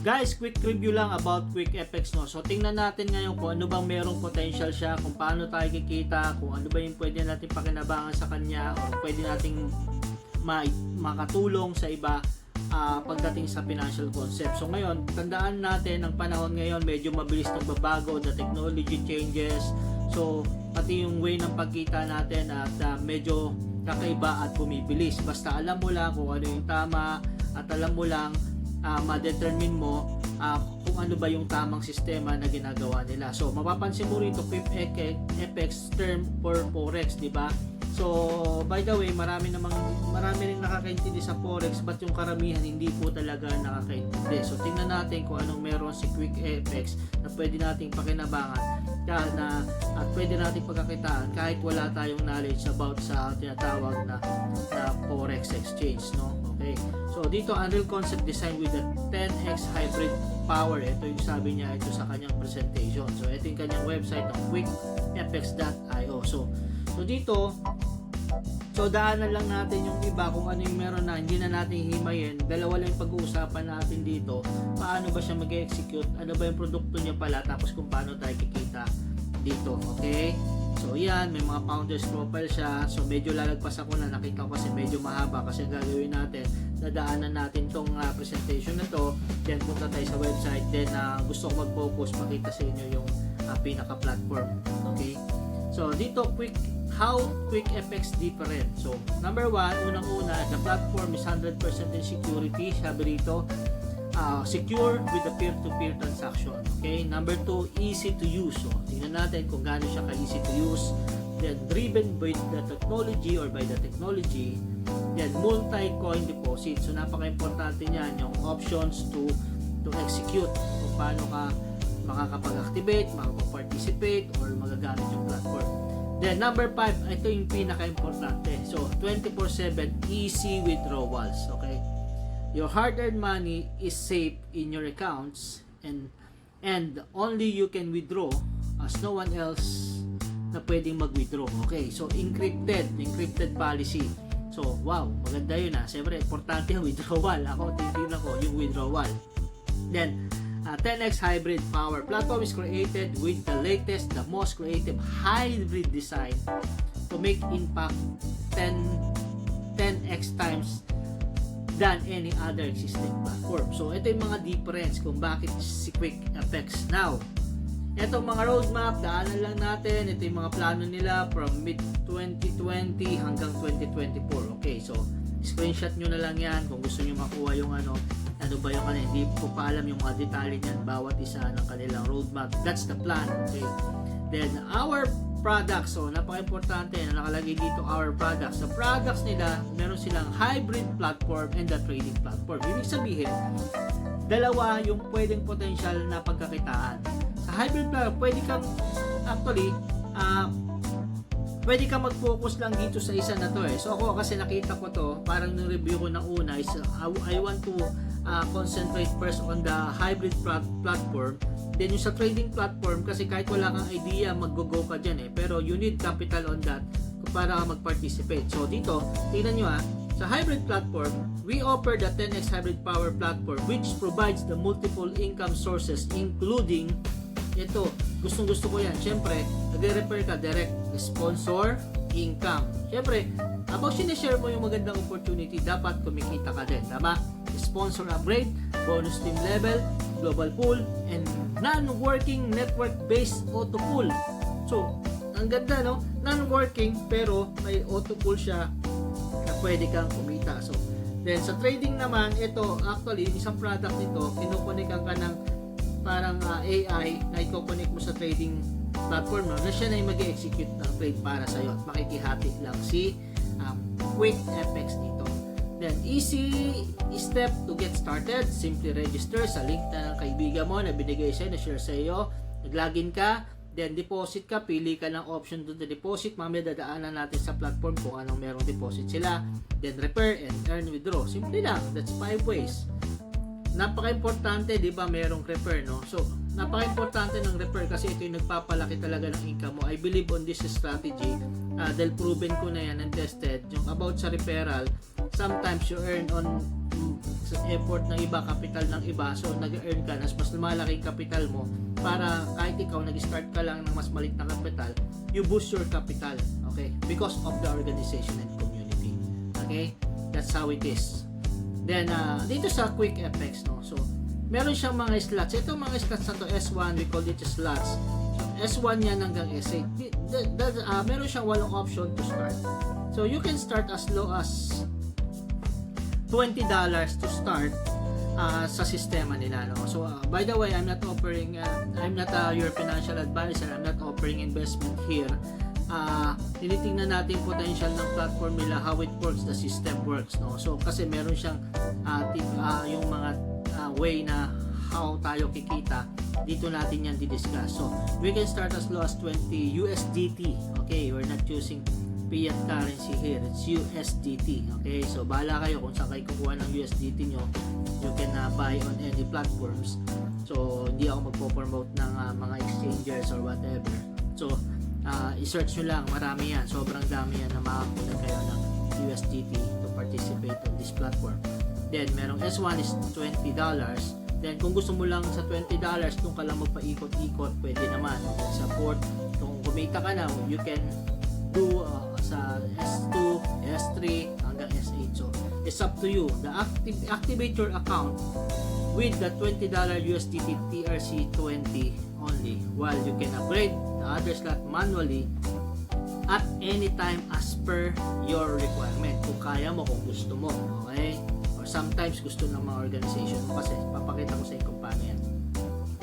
Guys, quick review lang about QuickFX, no. So tingnan natin ngayon kung ano bang merong potential siya, kung paano tayo kikita, kung ano ba yung pwede natin pakinabangan sa kanya, o pwede nating makatulong sa iba pagdating sa financial concept. So ngayon, tandaan natin ang panahon ngayon, medyo mabilis nagbabago, the technology changes. So pati yung way ng pagkita natin at medyo kakaiba at bumibilis. Basta alam mo lang kung ano yung tama at alam mo lang ma-determine mo kung ano ba yung tamang sistema na ginagawa nila. So mapapansin mo rito QuickFX term for Forex, di ba? So by the way, marami rin nakakaintindi sa Forex, but yung karamihan hindi po talaga nakakaintindi. So tingnan natin kung anong meron si QuickFX na pwede nating pakinabangan at pwede nating pagkakitaan kahit wala tayong knowledge about sa tinatawag na Forex exchange, no? Okay. So dito, Unreal Concept design with the 10x hybrid power. Ito yung sabi niya ito sa kanyang presentation. So ito yung kanyang website ng quickfx.io. So dito, daanan lang natin yung iba kung ano yung meron na hindi na natin himayin. Dalawa lang yung pag-uusapan natin dito. Paano ba siya mag-execute? Ano ba yung produkto niya pala? Tapos kung paano tayo kikita dito. Okay? So yan, may mga founders profile siya. So medyo lalagpas ako na nakita ko kasi medyo mahaba kasi gagawin natin. Nadaanan natin tong presentation na to. Then punta tayo sa website. Then gusto ko mag-focus, makita sa inyo yung pinaka-platform. Okay? So dito, how QuickFX different. So number one, unang-una, the platform is 100% in security. Sabi rito, secure with the peer-to-peer transaction. Okay, number 2, easy to use. So, tingnan natin kung gaano siya ka-easy to use. Then, driven by the technology or by the technology. Then, multi-coin deposit. So, napaka-importante niyan yung options to execute. Kung paano ka makakapag-activate, makakapag-participate, or magagamit yung platform. Then, number 5, ito yung pinaka-importante. So, 24/7 easy withdrawals. Okay? Your hard-earned money is safe in your accounts and only you can withdraw as no one else na pwedeng mag-withdraw. Okay, so encrypted policy. So, wow, maganda yun Siyempre, importante yung withdrawal. Ako, titignan ko yung withdrawal. Then, 10x hybrid power. Platform is created with the latest, the most creative hybrid design to make impact 10x times than any other existing platform. So, ito yung mga difference kung bakit si QuickFX. Now, itong mga roadmap, daanan lang natin. Ito yung mga plano nila from mid-2020 hanggang 2024. Okay, so, screenshot nyo na lang yan kung gusto nyo makuha yung ano ba yung hindi ko pa alam yung mga detalye niyan, bawat isa ng kanilang roadmap. That's the plan. Okay. Then, our products. So, napaka-importante na nakalagay dito our products. Sa products nila, meron silang hybrid platform and the trading platform. Ibig sabihin, dalawa yung pwedeng potential na pagkakitaan. Sa hybrid platform, pwede kang mag-focus lang dito sa isa na to So ako kasi nakita ko to, parang nung-review ko na una is I want to concentrate first on the hybrid platform. Then yung sa trading platform, kasi kahit wala kang idea, mag-go ka dyan pero you need capital on that para mag-participate. So dito, tingnan nyo sa hybrid platform, we offer the 10x hybrid power platform which provides the multiple income sources including ito, gustong-gusto ko yan. Siyempre, nagre-refer ka direct sponsor income. Siyempre, habang sinishare mo yung magandang opportunity, dapat kumikita ka din. Tama? Sponsor upgrade, bonus team level, global pool, and non-working network-based auto pool. So, ang ganda, no? Non-working, pero may auto pool siya na pwede kang kumita. So, then sa trading naman, ito, actually, isang product nito, kinukunikan ka ng parang AI na i-connect mo sa trading platform na siya na yung mag-execute ng trade para sa'yo at makikihati lang si QuickFX dito. Then, easy step to get started. Simply register sa link na ng kaibigan mo na binigay sa'yo, na share sa'yo. Nag-login ka, then deposit ka, pili ka ng option doon na deposit. Mamaya dadaanan natin sa platform kung anong merong deposit sila. Then, repair and earn withdraw. Simple lang. That's 5 ways. Napaka-importante, di ba, merong repair, no? So, napaka-importante ng repair kasi ito yung nagpapalaki talaga ng income mo. I believe on this strategy dahil proven ko na yan and tested. Yung about sa referral, sometimes you earn on sa effort ng iba, capital ng iba, so nag-earn ka, mas malaki capital mo para kahit ikaw nag-start ka lang ng mas maliit na capital, you boost your capital, okay? Because of the organization and community. Okay? That's how it is. Then, dito sa Quick FX, no? So, meron siyang mga slots. Ito mga slots na to, S1, we call it slots. So, S1 yan hanggang S8. Meron siyang 8 option to start. So, you can start as low as $20 to start sa sistema nila, no? So by the way, I'm not your financial advisor. I'm not offering investment here. Tinitingnan natin potential ng platform nila, how it works, the system works, no? So kasi meron siyang yung mga way na how tayo kikita, dito natin yan di-discuss. So we can start as low as 20 USDT. Okay, we're not using fiat currency here, it's USDT. Okay, so bahala kayo kung saan kayo kukuha ng USDT nyo. You can buy on any platforms. So hindi ako magpo-promote ng mga exchangers or whatever. So i-search nyo lang, marami yan, sobrang dami yan na makakuha kayo ng USDT to participate on this platform. Then merong S1 is $20. Then kung gusto mo lang sa $20 kung ka lang magpaikot-ikot, pwede naman. Sa port, kung kumita ka na, you can do sa S2, S3 hanggang S8. So it's up to you. Activate your account with the $20 USDT TRC20 only, while you can upgrade the other slot manually at any time as per your requirement. Kung kaya mo, kung gusto mo, okay? Or sometimes gusto ng mga organization mo, kasi papakita ko sa inyo kung paano yan.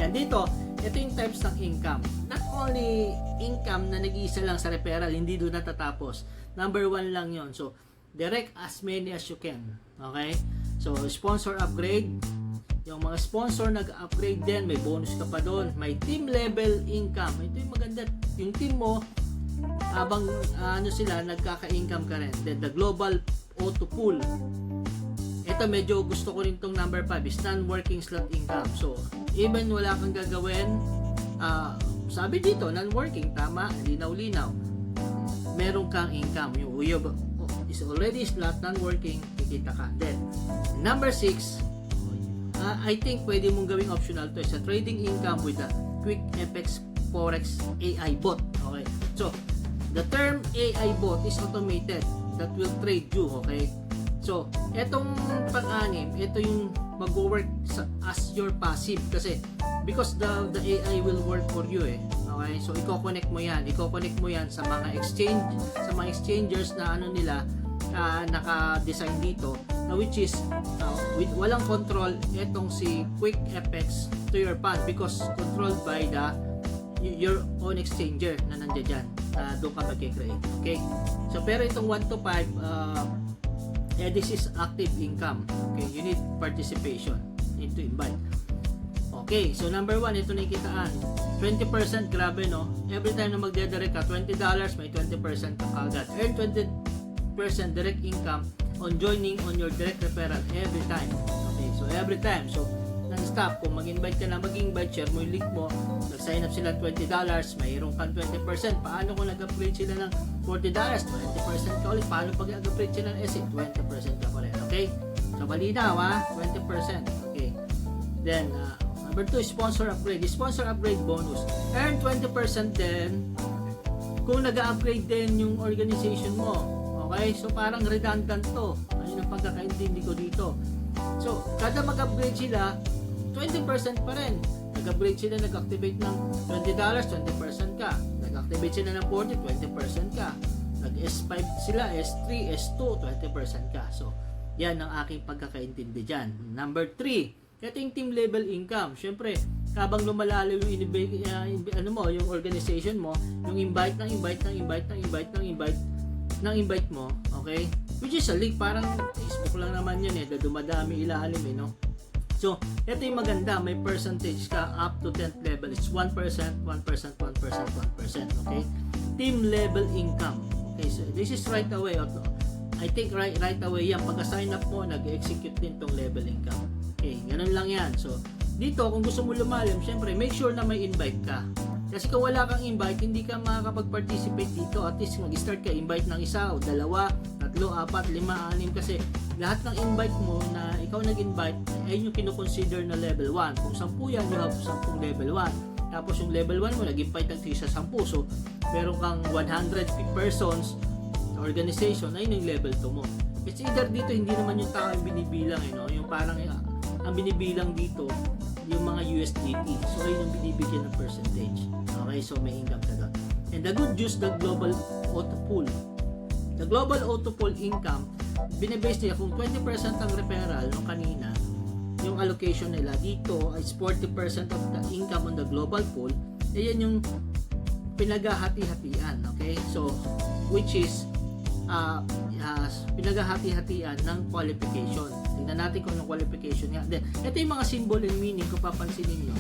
Yan dito, ito yung types ng income. Not only income na nag-iisa lang sa referral, hindi doon natatapos. Number 1 lang yon. So, direct as many as you can. Okay? So, sponsor upgrade. Yung mga sponsor nag-upgrade din, may bonus ka pa doon. May team level income. Ito yung maganda. Yung team mo, habang sila, nagkaka-income ka rin. Then, the global auto pool. Ito medyo gusto ko rin tong number 5 is non-working slot income. So, even wala kang gagawin, sabi dito, non-working, tama, linaw-linaw. Meron kang income. Yung is already slot, non-working, kikita ka. Then, number 6, I think pwede mong gawing optional to sa trading income with the Quick FX Forex AI bot. Okay. So, the term AI bot is automated that will trade you, okay? So, etong pang-anim, ito yung mag-work as your passive kasi because the AI will work for you Okay? So, i-connect mo yan sa mga exchangers na nila naka-design dito, na which is with walang control etong si Quick FX to your fund because controlled by your own exchanger na nandiyan dyan, doon ka mag-create. Okay? So pero itong 1 to 5, this is active income. Okay, you need participation, you need to invite. Okay, so number 1, ito na ikitaan 20%, grabe no, every time na magdedirect ka $20, may 20% ka agad. Earn 20% direct income on joining on your direct referral every time. Okay, so every time, so non-stop, kung mag-invite ka na, mag-invite, share mo yung link mo, nag-sign up sila $20, mayroon kang 20%. Paano kung nag-upgrade sila ng $40, 20% ka ulit? Paano pag nag-upgrade sila ng S8, 20% ka pa rin. Okay, so malinaw 20%. Okay, then number 2, sponsor upgrade. Sponsor upgrade bonus, earn 20% din kung nag-upgrade din yung organization mo. Okay, so parang redundant to. Ayun ang pagkakaintindi ko dito. So, kada mag-upgrade sila, 20% pa rin. Nag-upgrade sila, nag-activate ng $20, 20% ka. Nag-activate sila ng 40, 20% ka. Nag-S5 sila, S3, S2, 20% ka. So, yan ang aking pagkakaintindi dyan. Number 3, ito yung team level income. Siyempre, habang lumalalo yung yung organization mo, yung invite mo, okay? Which is a link, parang Facebook lang naman yun dumadami ilalim no? So, ito yung maganda, may percentage ka up to 10th level. It's 1%, 1%, 1%, 1%, okay? Team level income. Okay, so this is right away. I think right away yan. Pagka-sign up mo, nag-execute din tong level income. Okay, ganun lang yan. So, dito, kung gusto mo lumalim, syempre, make sure na may invite ka. Kasi kung wala kang invite, hindi ka makakapag-participate dito. At least mag-start ka, invite ng 1 o 2, 3, 4, 5, 6, kasi lahat ng invite mo na ikaw ikaw nag-invite, ayun yung kinukonsider na level 1. Kung 10 yan, you have 10 level 1. Tapos yung level 1 mo, nag-invite ng isa 10. So, meron kang 100 persons organization, ayun yung level 2 mo. It's either dito, hindi naman yung tao yung binibilang, yung parang ang binibilang dito, yung mga USDT. So, ayun yung binibigyan ng percentage. Okay, so may income ka doon. And the good news, the global auto pool. The global auto pool income, binibase nila kung 20% ang referral nung kanina, yung allocation nila dito is 40% of the income on the global pool, yan yung pinaghahati-hatian, okay? So, which is pinaghahati-hatian ng qualification. Tingnan natin kung yung qualification niya. Then, ito yung mga symbol and meaning kung papansinin nyo.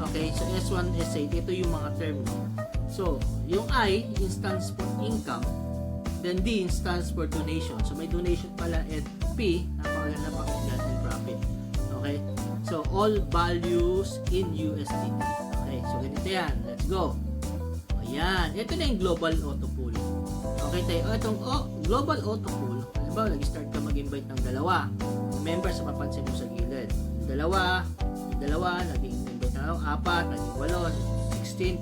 Okay, so S1, S8, ito yung mga term. So, yung I, stands for income. Then D, stands for donation. So, may donation pala. At P, napakaganda pakinggan, and profit. Okay? So, all values in USDT. Okay, so ganito yan. Let's go. Ayan. Ito na yung global auto pool. Okay tayo. Itong global auto pool, halimbawa, nag-start ka mag-invite ng dalawa. Members, sa papansin mo sa gilid. Dalawa, nag-invite na 4, naging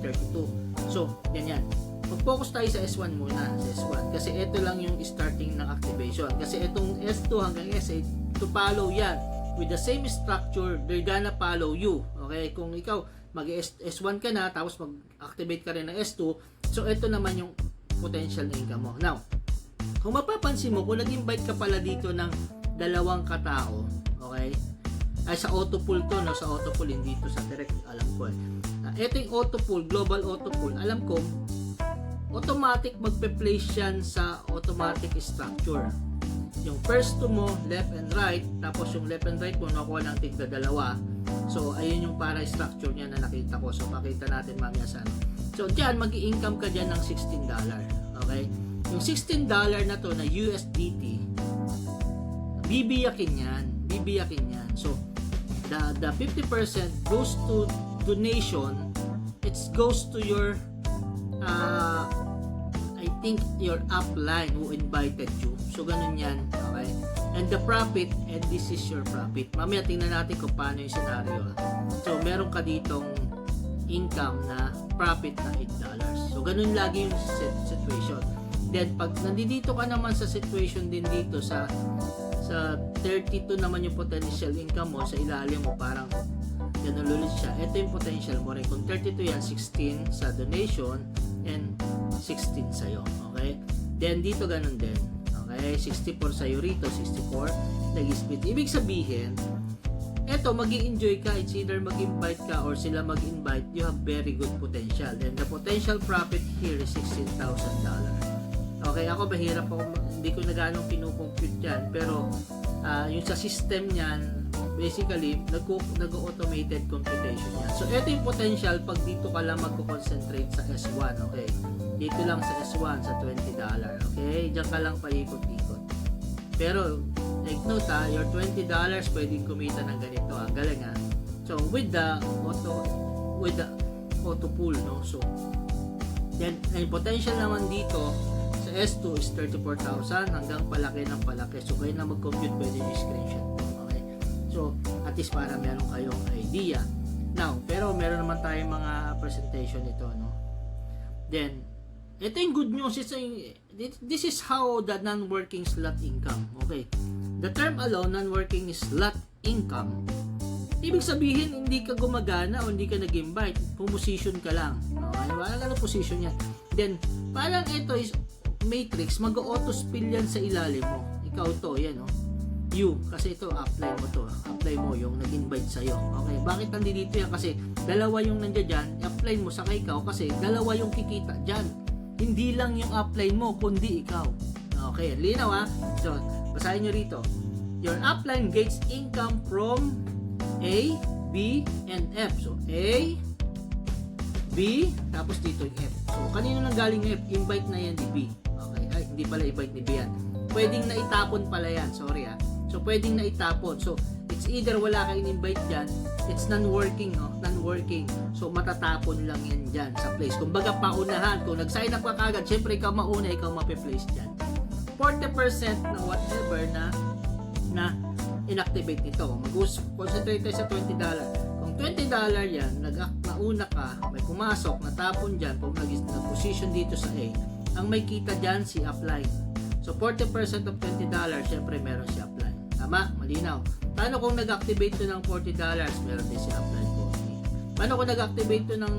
8, 16, 32. So, ganyan. Mag-focus tayo sa S1 muna. Sa S1. Kasi ito lang yung starting ng activation. Kasi itong S2 hanggang S8, to follow yan. With the same structure, they're gonna follow you. Okay? Kung ikaw, mag-S1 ka na, tapos mag-activate ka rin ng S2, so ito naman yung potential na income mo. Now, kung mapapansin mo, kung nag-invite ka pala dito ng dalawang katao, okay? Ay, sa auto pool to, no? Sa auto pool, hindi to sa direct, alam ko eh. Ito yung auto pool, global auto pool, alam ko, automatic magpe-place yan sa automatic structure. Yung first two mo, left and right, tapos yung left and right mo, nakuha ng tigda dalawa. So, ayun yung para structure niya na nakita ko. So, makita natin mamaya sa ano. So, dyan, mag-i-income ka dyan ng $16. Okay? Yung $16 na to na USDT, bibiyakin yan. So, the 50% goes to donation. It goes to your I think your upline who invited you. So, ganun yan. Okay? And the profit, and this is your profit. Mamaya tingnan natin kung paano yung scenario. So, meron ka ditong income na profit na $8. So, ganun lagi yung situation. Then, pag nandito ka naman sa situation din dito sa 32 naman yung potential income mo, sa ilalim mo parang ganun ulit siya. Ito yung potential mo rin. Kung 32 yan, 16 sa donation and 16 sa'yo. Okay? Then, dito ganun din. Okay? 64 sa'yo rito, 64 nag-split. Ibig sabihin, eto, mag-i-enjoy ka. It's either mag-invite ka or sila mag-invite. You have very good potential. And the potential profit here is $16,000. Okay, ako mahirap ako, hindi ko na ganong kinukompute yan. Pero, yung sa system niyan, basically, nag-automated computation yan. So, ito yung potential pag dito ka lang magko-concentrate sa S1. Okay? Dito lang sa S1, sa $20. Okay? Diyan ka lang paikot-ikot. Pero, take note your $20 pwedeng kumita ng ganito. Galing ha. So, with the auto pool, no? So, then, ang potential naman dito sa S2 is 34,000 hanggang palaki ng palaki. So, kayo na mag-compute, pwede yung screenshot. Okay? So, at least para meron kayong idea. Now, pero meron naman tayong mga presentation ito, no? Then, ito yung good news. This is how the non-working slot income. Okay. The term alone, non-working slot income, ibig sabihin, hindi ka gumagana o hindi ka nag-invite. Pumusisyon ka lang. Okay? Parang ano position yan. Then, parang ito is matrix. Mag-auto-spill yan sa ilalim mo. Ikaw to, yan, no? You. Kasi ito, apply mo to. Apply mo yung nag-invite sa'yo. Okay. Bakit nandito yan? Kasi dalawa yung nandiyan dyan. I-apply mo sa ikaw kasi dalawa yung kikita dyan. Hindi lang yung upline mo, kundi ikaw. Okay, linaw ha. So, basahin nyo rito. Your upline gets income from A, B, and F. So, A, B, tapos dito yung F. So, kanino nang galing F? Invite na yan ni B. Okay, ay, hindi pala invite ni B yan. Pwedeng na itapon pala yan. Sorry ha. So, pwedeng na itapon. So, it's either wala kayong invite dyan, it's non-working, no? Non-working. So, matatapon lang yan dyan sa place. Kung baga paunahan, kung nag-sign up ka kagad, syempre ikaw mauna, ikaw mape-place dyan. 40% na whatever na inactivate nito. Mag-concentrate tayo sa $20. Kung $20 yan, nauna ka, may pumasok, natapon dyan, kung nag-position dito sa A, ang may kita dyan si upline. So 40% of $20, syempre meron si upline. Tama? Malinaw. Paano kung nag-activate to ng $40, meron din si upline po. Paano kung nag-activate to ng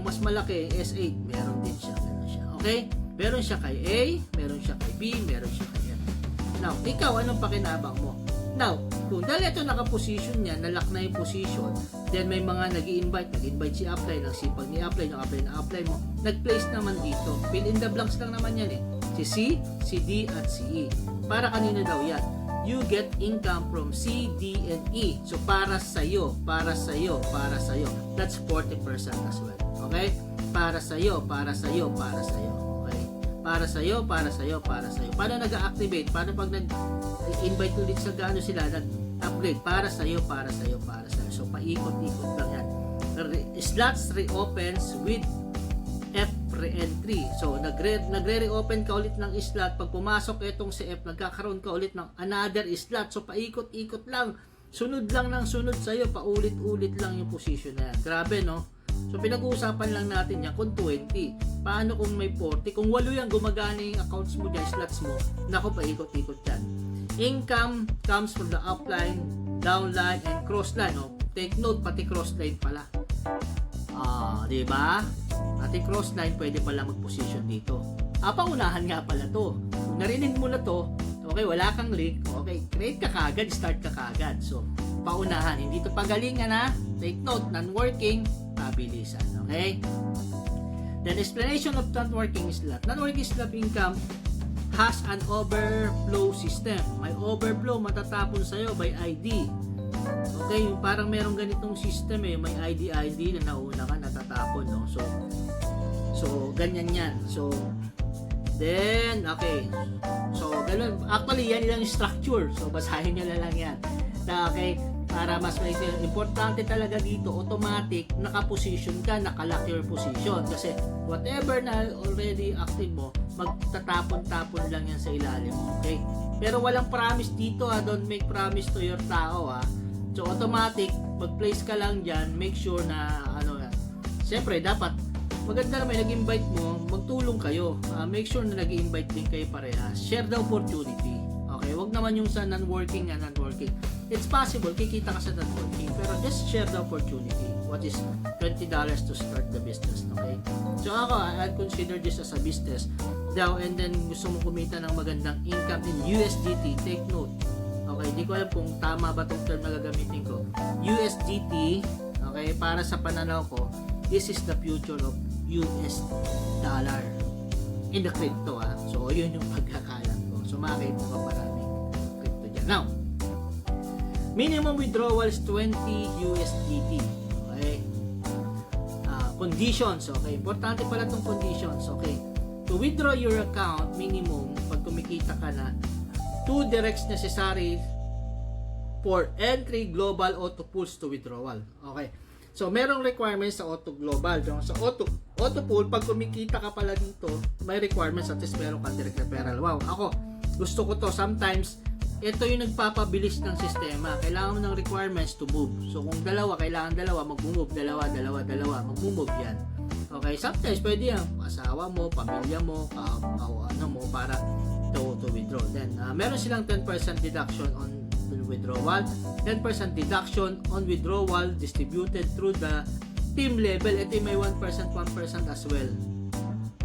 mas malaki, S8, meron din siya. Meron siya. Okay? Meron siya kay A, meron siya kay B, meron siya kay F. Now, ikaw, anong pakinabang mo? Now, kung dahil ito naka-position niya, nalock na yung position, then may mga nag-invite si upline, ang sipag ni upline, yung upline na upline mo, nag-place naman dito. Fill in the blanks lang naman yan eh. Si C, si D, at si E. Para kanino daw yan? You get income from C, D, and E. So, para sa'yo, para sa'yo, para sa'yo. That's 40% as well. Okay? Para sa'yo, para sa'yo, para sa'yo. Okay? Para sa'yo, para sa'yo, para sa'yo. Paano nag-activate? Paano pag nag-invite ulit sa gano sila, nag-upgrade? Para sa'yo, para sa'yo, para sa'yo. So, paikot-ikot lang yan. Slots reopens with F re-entry. So, nagre-reopen ka ulit ng slot. Pag pumasok itong si F, nagkakaroon ka ulit ng another slot. So, paikot-ikot lang. Sunod lang ng sunod sa'yo. Paulit-ulit lang yung position na yan. Grabe, no? So, pinag-uusapan lang natin yan kung 20. Paano kung may 40? Kung 8 yan, gumagana yung accounts mo dyan, slots mo. Naku, paikot-ikot yan. Income comes from the upline, downline, and crossline. No? Take note, pati crossline pala. Diba? Pati crossline, pwede pala mag-position dito. Paunahan nga pala to. Kung narinig mo na to, okay, wala kang link, okay, create ka kagad, start ka kagad. So, paunahan. Hindi to pagalingan ha. Take note, non-working, pabilisan. Okay? Then, explanation of non-working slot. Non-working slot income has an overflow system. May overflow, matatapon sa'yo by ID. Okay, yung parang merong ganitong system eh, may ID na nauna ka, natatapon, no? So ganyan yan. So, then, okay. So, ganun. Actually, yan yung structure. So, basahin nyo na lang yan. Okay, para mas may importante talaga dito, automatic, naka-position ka, naka-lock your position. Kasi, whatever na already active mo, magtatapon-tapon lang yan sa ilalim mo. Okay? Pero walang promise dito ha. Don't make promise to your tao ha. So, automatic, mag-place ka lang dyan, make sure na, siyempre, dapat, maganda naman, nag-invite mo, magtulong kayo. Make sure na nag-invite din kayo parehas. Share the opportunity. Okay, wag naman yung sa non-working. It's possible, kikita ka sa non-working, pero just share the opportunity. What is $20 to start the business, okay? So, ako, I'll consider this as a business. Daw, and then, gusto mo kumita ng magandang income in USDT, take note. Okay, hindi ko alam kung tama ba itong term na gagamitin ko. USDT, okay, para sa pananaw ko, this is the future of US dollar in the crypto ha. So, yun yung pagkakalam ko. So, makikita ko maraming crypto dyan. Now, minimum withdrawal is 20 USDT. Okay. Conditions. Okay, importante pala itong conditions. Okay. To withdraw your account, minimum, pag kumikita ka na, 2 directs necessary for entry global auto pools to withdrawal. Okay. So, merong requirements sa auto global. Sa auto pool, pag kumikita ka pala dito, may requirements at least meron kang direct referral. Wow. Ako, gusto ko to. Sometimes, ito yung nagpapabilis ng sistema. Kailangan mo ng requirements to move. So, kung kailangan dalawa, mag-move. Dalawa, mag-move yan. Okay. Sometimes, pwede yan. Asawa mo, pamilya mo, para to withdraw. Then, meron silang 10% deduction on withdrawal, 10% deduction on withdrawal distributed through the team level. Ito may 1% as well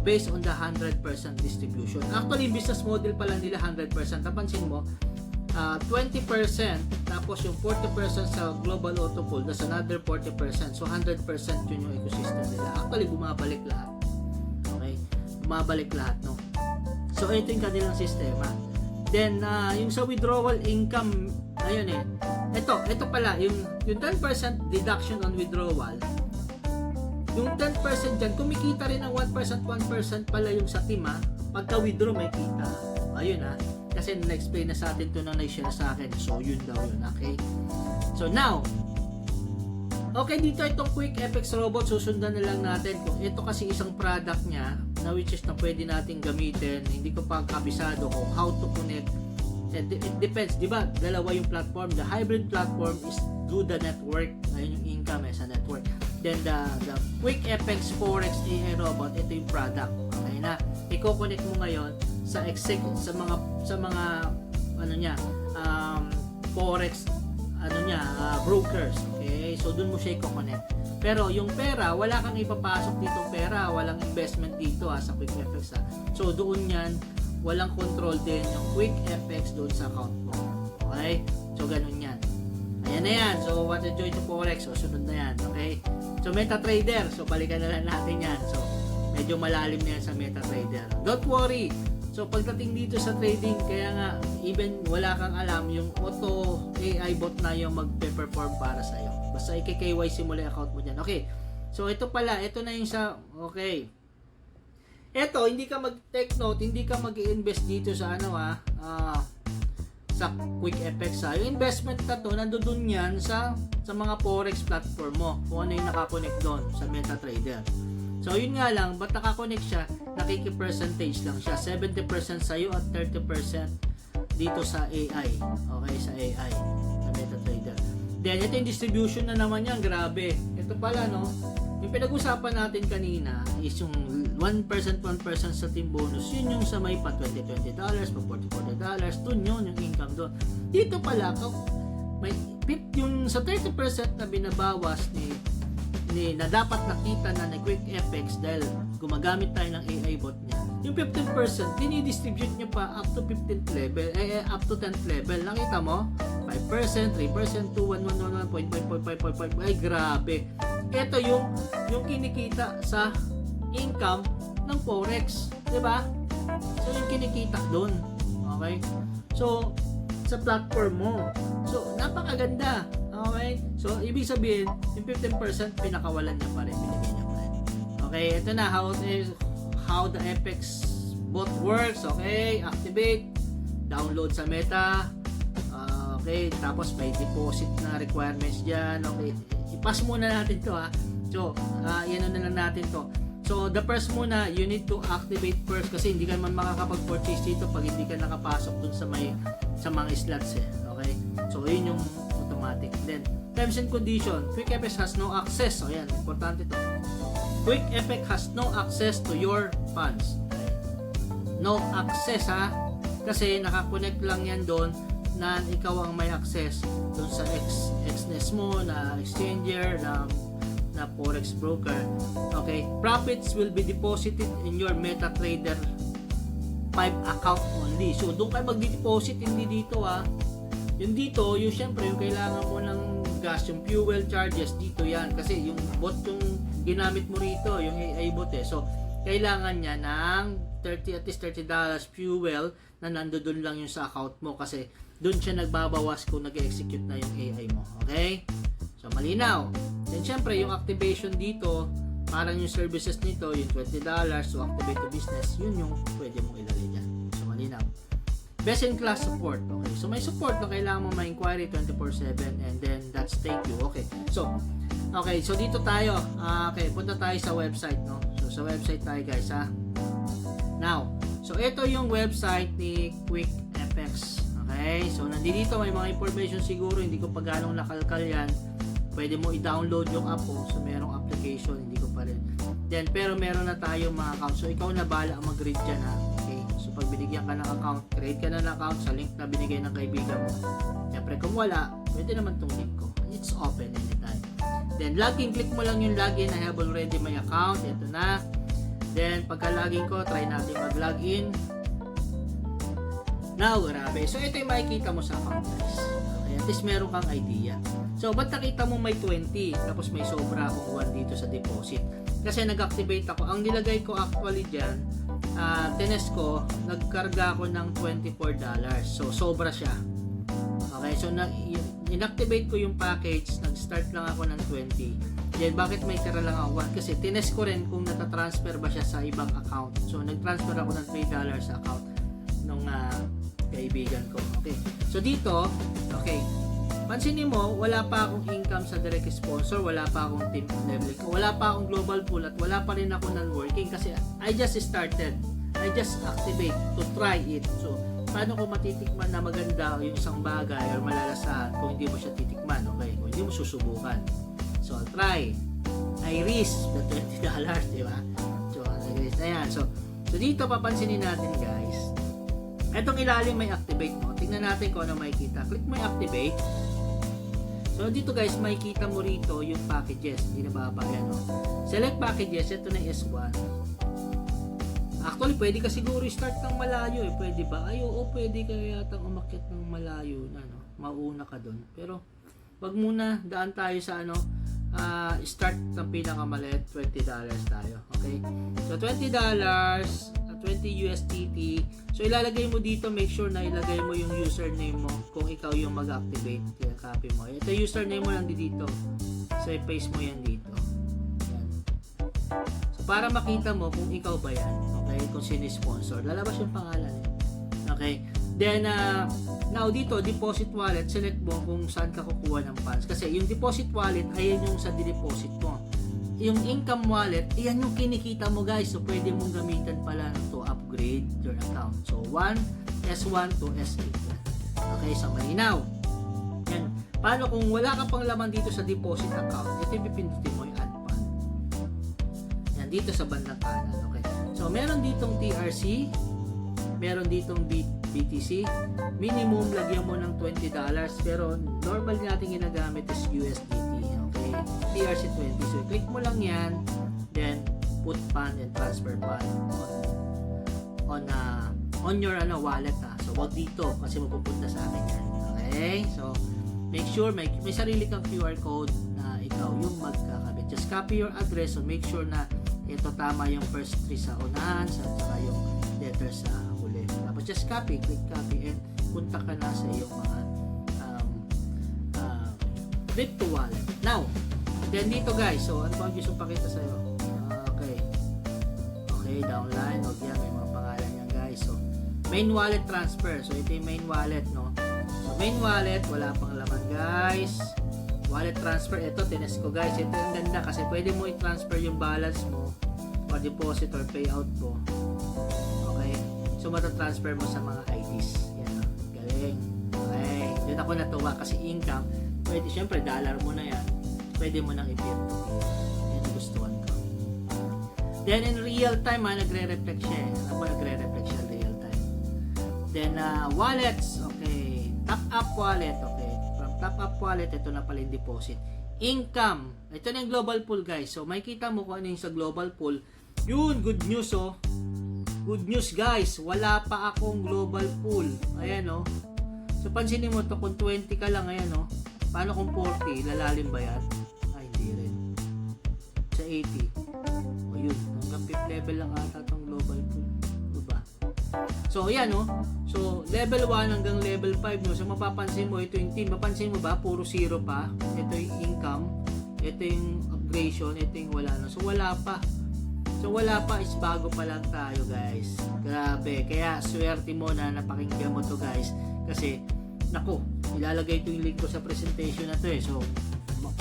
based on the 100% distribution. Actually, business model pala nila 100%. Napansin mo, 20% tapos yung 40% sa global auto pool, that's another 40%. So, 100% yun yung ecosystem nila. Actually, bumabalik lahat. Okay? Bumabalik lahat, no? So, ito yung kanilang sistema. Then, yung sa withdrawal income, ayun eh. Ito pala, yung 10% deduction on withdrawal, yung 10% dyan, kumikita rin ng 1% pala yung sa team ha. Pagka-withdraw, may kita. Ayun ha. Kasi na-explain na sa atin ito na na-share sa akin. So, yun daw yun. Okay? So, now, okay, dito itong Quick FX Robot, susundan na lang natin kung ito kasi isang product niya na which is na pwede natin gamitin. Hindi ko pa kabisado kung how to connect It depends, di ba? Dalawa yung platform. The hybrid platform is do the network. Ayun yung income sa network. Then the Quick FX Forex AI Robot, ito yung product. Okay na. I-connect mo ngayon sa mga ano niya, Forex brokers. Okay? So doon mo siya i-connect. Pero yung pera, wala kang ipapasok dito pera, walang investment dito sa Quick FX. So doon yan, walang control din yung Quick FX doon sa account mo. Okay? So ganun yan. Ayan na yan. So what to join to Forex? So sunod na yan. Okay? So MetaTrader. So balikan na lang natin yan. So medyo malalim na yan sa MetaTrader. Don't worry. So pagdating dito sa trading, kaya nga even wala kang alam, yung auto AI bot na yung magpe-perform para sa iyo. Basta i-KYC mo lang account mo diyan. Okay. So ito pala, ito na yung sa ito, hindi ka mag-take note, hindi ka mag-i-invest dito sa sa Quick FX. Yung investment na to, nandoon yan sa mga Forex platform mo. Kung ano yung nakakonect doon sa MetaTrader. So yun nga lang, ba't nakakonect siya? Nakiki-percentage lang siya. 70% sa iyo at 30% dito sa AI. Okay, sa AI, sa MetaTrader. Then ito yung distribution na naman yan, grabe. Ito pala yung pinag-usapan natin kanina is yung 1% sa team bonus. Yun yung sa may pa $20, pa $40, dun yun yung income doon. Dito pala, may yung sa 30% na binabawas na dapat nakita na Quick FX dahil gumagamit tayo ng AI bot niya. Yung 15%, dinidistribute nyo pa up to 15th level, up to 10th level. Nakita mo? 5%, 3%, 2, 1, 1, 1, 1, 0.5, ay grabe. Ito yung kinikita sa income ng Forex. Diba? So, yung kinikita doon. Okay? So, sa platform mo. So, napakaganda. Okay? So, ibig sabihin, yung 15% pinakawalan niya pa rin. Binigyan niya pa rin. Okay? Ito na. How the FX bot works. Okay? Activate. Download sa Meta. Okay? Tapos, may deposit na requirements dyan. Okay? I-pass muna natin to So, yan na lang natin to. So, the first muna, you need to activate first kasi hindi ka man makakapag-purchase dito pag hindi ka nakapasok dun sa mga slots Okay? So, yun yung automatic. Then, terms and condition. Quick FX has no access. So, yan. Importante to. Quick FX has no access to your funds. Okay? No access kasi nakakonect lang yan doon na ikaw ang may access doon sa XNES mo na exchanger na Forex broker. Okay, profits will be deposited in your MetaTrader 5 account only. So doon kayo mag-deposit, hindi dito Yung dito, yung syempre yung kailangan mo ng gas, yung fuel charges dito yan kasi yung bot yung ginamit mo rito, yung AI bot So kailangan niya ng at least $30 fuel na nandoon lang yung sa account mo kasi doon siya nagbabawas kung nag-execute na yung AI mo. Okay? So, malinaw. Then, syempre, yung activation dito, parang yung services nito, yung $20 to activate the business, yun yung pwede mong ilagay dyan. So, malinaw. Best in class support. Okay. So, may support na kailangan mo ma-inquiry 24/7 and then that's thank you. Okay. So, dito tayo. Okay, punta tayo sa website, So, sa website tayo, guys, Now, so ito yung website ni Quick FX. Okay? So, nandito may mga information siguro, hindi ko pa ganong nakalkal yan. Pwede mo i-download yung app So, merong application, hindi ko pa rin. Then, pero meron na tayo mga account. So, ikaw na bahala mag-read dyan Okay? So, pag binigyan ka ng account, create ka na ng account sa link na binigay ng kaibigan mo. Siyempre, kung wala, pwede naman tong link ko. It's open anytime. Then, login, click mo lang yung login. I have already my account. Ito na. Then, pagka-login ko, try natin mag-login. Now, grabe. So, ito yung makikita mo sa account, guys. Okay, at least meron kang idea. So, ba't nakita mo may 20, tapos may sobra akong 1 dito sa deposit? Kasi nag-activate ako. Ang nilagay ko actually dyan, tines ko, nagkarga ako ng $24. So, sobra siya. Okay, so, inactivate ko yung package, nag-start lang ako ng 20. Then, bakit may tira lang ako 1? Kasi tines ko rin kung natatransfer ba siya sa ibang account. So, nag-transfer ako ng $3 sa account ng kaibigan ko. Okay. So, dito, okay. Pansinin mo, wala pa akong income sa direct sponsor, wala pa akong team level, wala pa akong global pool, at wala pa rin ako non-working kasi I just started. I just activate to try it. So, paano ko matitikman na maganda yung isang bagay or malalasahan kung hindi mo siya titikman, okay? Kung hindi mo susubukan. So, I'll try. I risk the $20, di ba? So, ayan. So, dito papansinin natin, guys. Etong ilalim may activate, no? Tingnan natin kung ano makikita. Click mo yung activate. So, dito guys, makikita mo rito yung packages. Hindi na bababa yan, no? Select packages. Ito na S1. Actually, pwede ka siguro start ng malayo, eh. Pwede ba? Ay, oo, pwede ka yatang umakyat ng malayo na, no? Mauna ka dun. Pero, wag muna. Daan tayo sa, start ng pinakamaliit. $20 tayo. Okay? So, $20, 20 USDT. So, ilalagay mo dito, make sure na ilagay mo yung username mo kung ikaw yung mag-activate. Kaya copy mo. Ito yung username mo lang dito. So, i-paste mo yan dito. Yan. So, para makita mo kung ikaw ba yan. Okay? Kung sino sponsor. Lalabas yung pangalan. Okay? Then, now dito, deposit wallet. Select mo kung saan ka kukuha ng funds. Kasi yung deposit wallet, ayan yung sa deposit mo. Yung income wallet, iyan yung kinikita mo guys. So, pwede mong gamitan pala to upgrade your account. So, S1 to S8. Okay, so malinaw. Yan. Paano kung wala ka pang laman dito sa deposit account? Ito yung pipindutin mo yung add fund. Yan, dito sa bandang kanan. Okay. So, meron ditong TRC. Meron ditong BTC. Minimum, lagyan mo ng $20. Pero, normal natin ginagamit is USDT. Okay. TRC20. So, click mo lang yan. Then, put fund and transfer fund on your wallet. So, wag dito kasi mapupunta sa akin yan. Okay. So, make sure may sarili kang QR code na ikaw yung magkakabit. Just copy your address. So, make sure na ito tama yung first 3 sa unahan at saka yung letter sa huli. Tapos, just copy. Click copy and punta ka na sa iyong mga crypto wallet. Now, then dito guys, so ano ba ang gusto pakita sa'yo? Okay, downline, o yan, may mga pangalan yan guys. So, main wallet transfer. So, ito yung main wallet, no? So, main wallet, wala pang laman guys. Wallet transfer, ito, tinest ko guys. Ito yung ganda kasi pwede mo i-transfer yung balance mo or deposit or payout mo. Okay? So, matatransfer mo sa mga IDs. Yan, galing. Okay, yun ako natuwa kasi income. Pwede, syempre, dollar mo na yan. Pwede mo nang i-peer. Yan ang gustuhan ko. Then, in real time, nagre-reflect siya. Ako nagre-reflect siya real time. Then, wallets. Okay. Top up wallet. Okay. From top up wallet, ito na pala yung deposit. Income. Ito na yung global pool, guys. So, makikita mo kung ano yung sa global pool. Yun, good news, oh. Good news, guys. Wala pa akong global pool. Ayan, oh. So, pansinin mo to kung 20 ka lang, ayan, oh. Paano kung 40? Lalalim ba yan? Ay, hindi rin. Sa 80. O yun. Hanggang 5th level lang ata itong global pool. Diba? So, ayan o. So, level 1 hanggang level 5 no. So, mapapansin mo, ito yung team. Mapansin mo ba? Puro 0 pa. Ito yung income. Ito yung upgradation. Ito yung wala na. So, wala pa. So, wala pa is bago pa lang tayo guys. Grabe. Kaya, swerte mo na napakinggan mo to guys. Kasi, nako, ilalagay ito yung link ko sa presentation na to eh. So,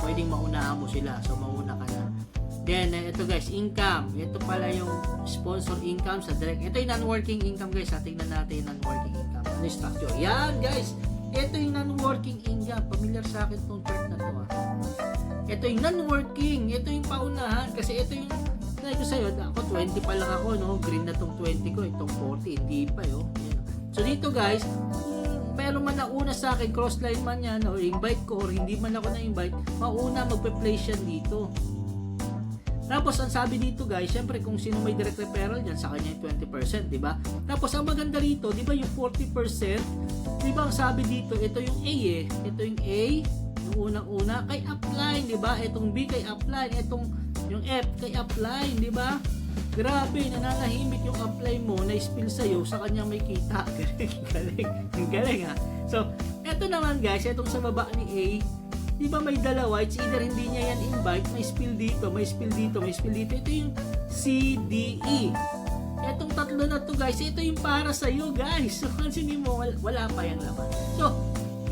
pwedeng maunahan mo sila. So, mauna ka na. Then, ito guys, income. Ito pala yung sponsor income sa direct. Ito yung non-working income guys. Tingnan natin yung non-working income. Ano yung structure? Yan guys. Ito yung non-working income. Familiar sa akin itong chart na to. Ito yung non-working. Ito yung paunahan. Kasi ito yung, sabi ko sa'yo, ako 20 pa lang ako, no? Green na itong 20 ko. Itong 40, hindi pa, yo. So, dito guys, meron man nauna sa akin, crossline man yan, or invite ko, or hindi man ako na-invite, mauna magpe-place yan dito. Tapos, ang sabi dito guys, syempre kung sino may direct referral dyan, sa kanya yung 20%, di ba? Tapos, ang maganda rito, di ba yung 40%, di ba ang sabi dito, ito yung A eh. Ito yung A, yung unang-una, kay upline, di ba? Itong B kay upline, itong yung F kay upline, di ba? Grabe, nananahimik yung apply mo na spill sa'yo, sa kanya may kita. Galing ha. So, eto naman guys, etong sa baba ni A, di ba may dalawa, it's either hindi niya yan invite, may spill dito, may spill dito, may spill dito. Ito yung C, D, E. Etong tatlo na to guys, ito yung para sa'yo guys. So, kansinin mo, wala pa yan laman. So,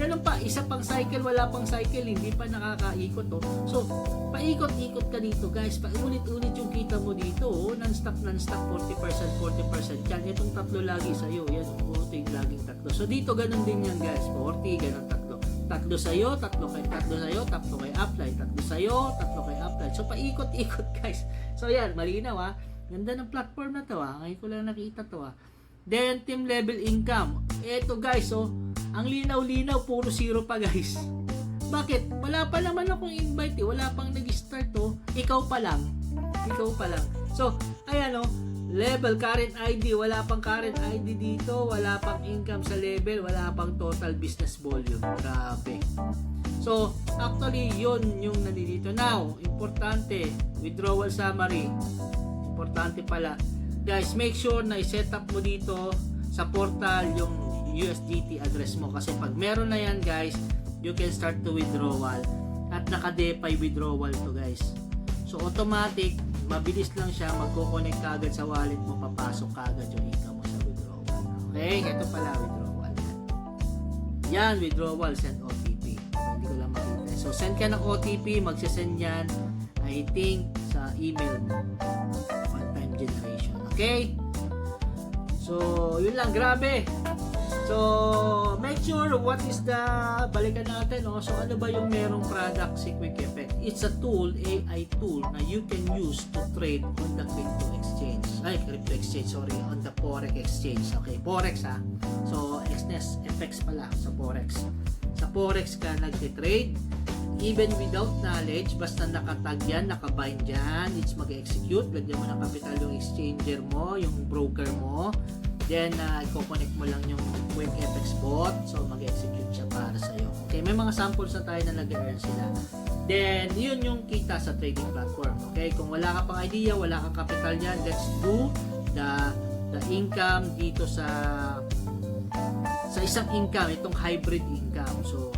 Ganun pa, isa pang cycle, wala pang cycle, hindi pa nakakaikot, oh. So, paikot-ikot ka dito, guys. Paulit-ulit yung kita mo dito, oh. Non-stop, 40%, 40%. Yan, itong tatlo lagi sa'yo. Yan, oh, ito yung laging tatlo. So, dito ganun din yan, guys. 40, ganun tatlo. Tatlo sa'yo, tatlo sa'yo, tatlo kay upline, tatlo sa'yo, tatlo kay upline. So, paikot-ikot, guys. So, yan, malinaw, ha. Ganda ng platform na to, ha. Ngayon ko lang nakita to, ha. Then, team level income. Eto, guys, oh. Ang linaw-linaw, puro zero pa, guys. Bakit? Wala pa naman akong invite, eh. Wala pang nag-start, oh. Ikaw pa lang. So, ayan, oh. Level, current ID. Wala pang current ID dito. Wala pang income sa level. Wala pang total business volume. Grabe. So, actually, yun yung nandito. Now, importante, withdrawal summary. Importante pala. Guys, make sure na i-set up mo dito sa portal yung USDT address mo. Kasi pag meron na yan, guys, you can start to withdrawal. At naka-DeFi withdrawal to, guys. So, automatic, mabilis lang siya. Magko-connect ka agad sa wallet mo. Papasok ka agad yung income mo sa withdrawal. Okay? Ito pala, withdrawal. Yan, withdrawal, send OTP. Hindi ko lang makita. So, send ka ng OTP. Magsisend yan, I think, sa email mo. One-time generation. Okay? So, yun lang. Grabe. So, make sure what is the, balikan natin, no? So, ano ba yung merong product si Quick Effect? It's a tool, AI tool na you can use to trade on the crypto exchange. On the Forex exchange. Okay, Forex, ha? So, FX pala sa Forex. Sa Forex ka nagtitrade, even without knowledge, basta nakatag yan, nakabind yan, it's mag-execute, lagyan mo ng capital yung exchanger mo, yung broker mo, then i-connect mo lang yung Quick FX bot, so mag-execute siya para sa'yo. Okay, may mga samples na tayo na nag-earn sila. Then, yun yung kita sa trading platform. Okay, kung wala ka pang idea, wala kang capital yan, let's do the income dito sa isang income, itong hybrid income. So,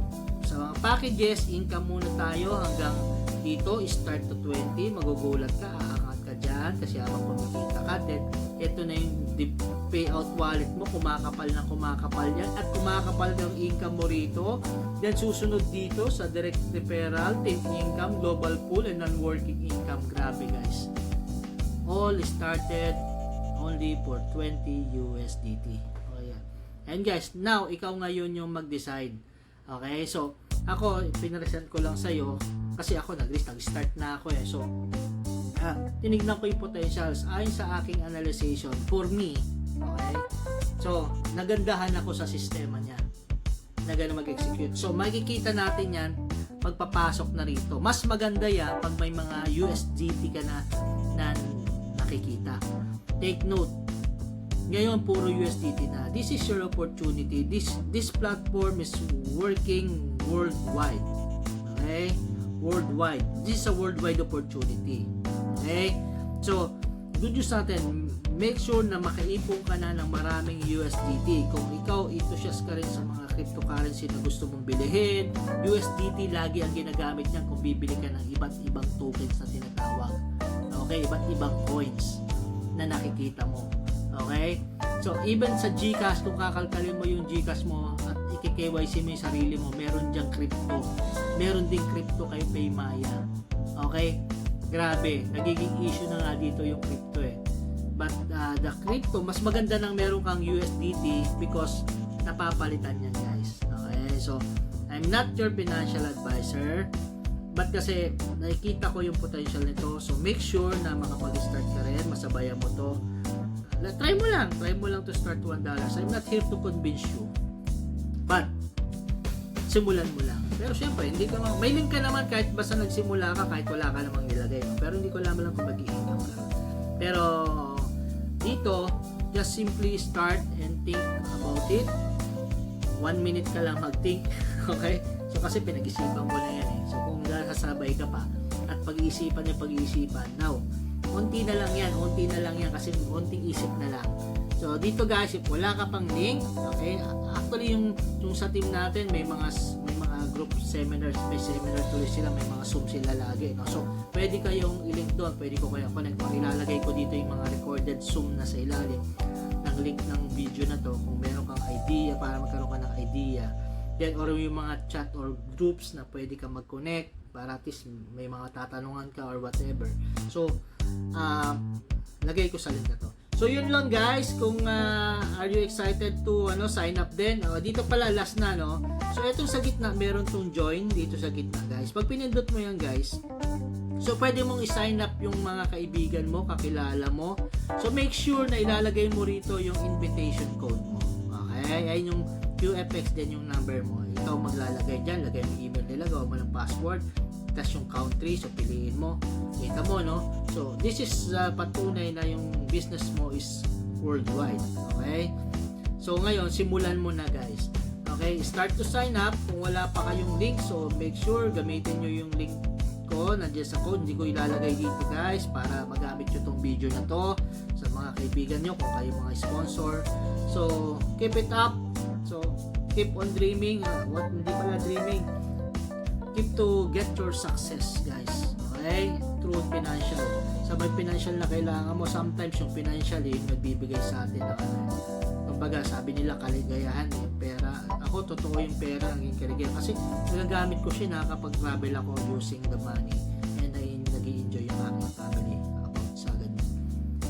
sa mga packages, income muna tayo hanggang dito, start to 20, magugulat ka, aangat ka dyan kasi habang kumikita ka, then ito na yung payout wallet mo, kumakapal yan at kumakapal ng income mo rito. Then susunod dito sa direct referral, team income, global pool, and non-working income. Grabe, guys. All started only for 20 USDT. Okay, yan. And guys, now ikaw ngayon yung mag-decide. Okay, so ako, pinaresent ko lang sa'yo kasi ako nag-start na ako, eh. So, tinignan ko yung potentials ayon sa aking analyzation for me. Okay, so nagandahan ako sa sistema niya na gano'n mag-execute. So, makikita natin yan pagpapasok na rito. Mas maganda yan pag may mga USDT ka na nakikita. Take note, ngayon puro USDT na. This is your opportunity. This platform is working worldwide. Okay? Worldwide. This is a worldwide opportunity. Okay? So, good news natin, make sure na makaipon ka na ng maraming USDT. Kung ikaw entusiast ka rin sa mga cryptocurrency na gusto mong bilihin, USDT lagi ang ginagamit niyan kung bibili ka ng iba't ibang tokens na tinatawag. Okay? Iba't ibang coins na nakikita mo. Okay? So, even sa GCash, kung kakalkalin mo yung GCash mo at i-KYC mo yung sarili mo, meron diyang crypto. Meron ding crypto kay Paymaya. Okay? Grabe, nagiging issue na nga dito yung crypto, eh. But the crypto, mas maganda nang meron kang USDT because napapalitan yan, guys. Okay? So, I'm not your financial advisor, but kasi nakikita ko yung potential nito. So, make sure na makapag-start ka rin, masabayan mo to. Try mo lang to start $1. I'm not here to convince you, but simulan mo lang. Pero syempre, hindi ka may link ka naman kahit basta nagsimula ka, kahit wala ka namang nilagay. Pero hindi ko lang kung mag-i-income ka. Pero dito, just simply start and think about it. 1 minute ka lang mag-think. Okay? So kasi pinag-isipan ko na yan, eh. So kung nasasabay ka pa at pag-iisipan yung pag-iisipan, now, unti na lang yan kasi unting isip na lang. So dito, guys, if wala ka pang link, okay, actually yung sa team natin may mga group seminars, may seminar tuloy sila, may mga Zoom sila lagi, no? So pwede kayong i-link doon, pwede ko kayong connect. Ilalagay ko dito yung mga recorded Zoom na sa ilalim ng link ng video na to kung meron kang idea, para magkaroon ka ng idea Then, or yung mga chat or groups na pwede ka mag-connect para at least may mga tatanungan ka or whatever. So, lagay ko sa link na to. So, yun lang guys. Kung are you excited to sign up din? Dito pala, last na, no? So, itong sa gitna, meron tong join dito sa gitna, guys. Pag pinindot mo yan, guys, so, pwede mong i-sign up yung mga kaibigan mo, kakilala mo. So, make sure na ilalagay mo rito yung invitation code mo. Okay? Ayun yung QFX din yung number mo. Ikaw maglalagay dyan. Lagay mo yung email nila. Gawa mo ng password. Tapos yung country. So, piliin mo. Kita mo, no? So, this is patunay na yung business mo is worldwide. Okay? So, ngayon, simulan mo na, guys. Okay? Start to sign up. Kung wala pa kayong link, so make sure gamitin nyo yung link ko. Nandiyan sa code. Hindi ko ilalagay dito, guys, para magamit nyo tong video na to sa mga kaibigan nyo kung kayo mga sponsor. So, keep it up. So, keep on dreaming. Hindi pala dreaming. Keep to get your success, guys. Okay? Through financial. Sa may financial na kailangan mo, sometimes yung financial yung nagbibigay sa atin ng kumbaga, sabi nila kaligayahan yung pera. Ako, totoo yung pera ang kaligayahan. Kasi nagagamit ko siya nakakapag-travel ako using the money. And I nag-i-enjoy yung aking family about sa ganyan.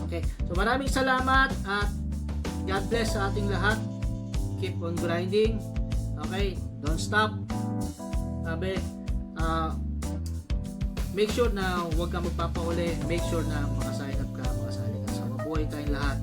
Okay. So, maraming salamat at God bless sa ating lahat. Keep on grinding. Okay. Don't stop. Sabi, make sure na huwag ka magpapauli. Make sure na makasign up ka, makasali ka. So, mabuhay tayong lahat.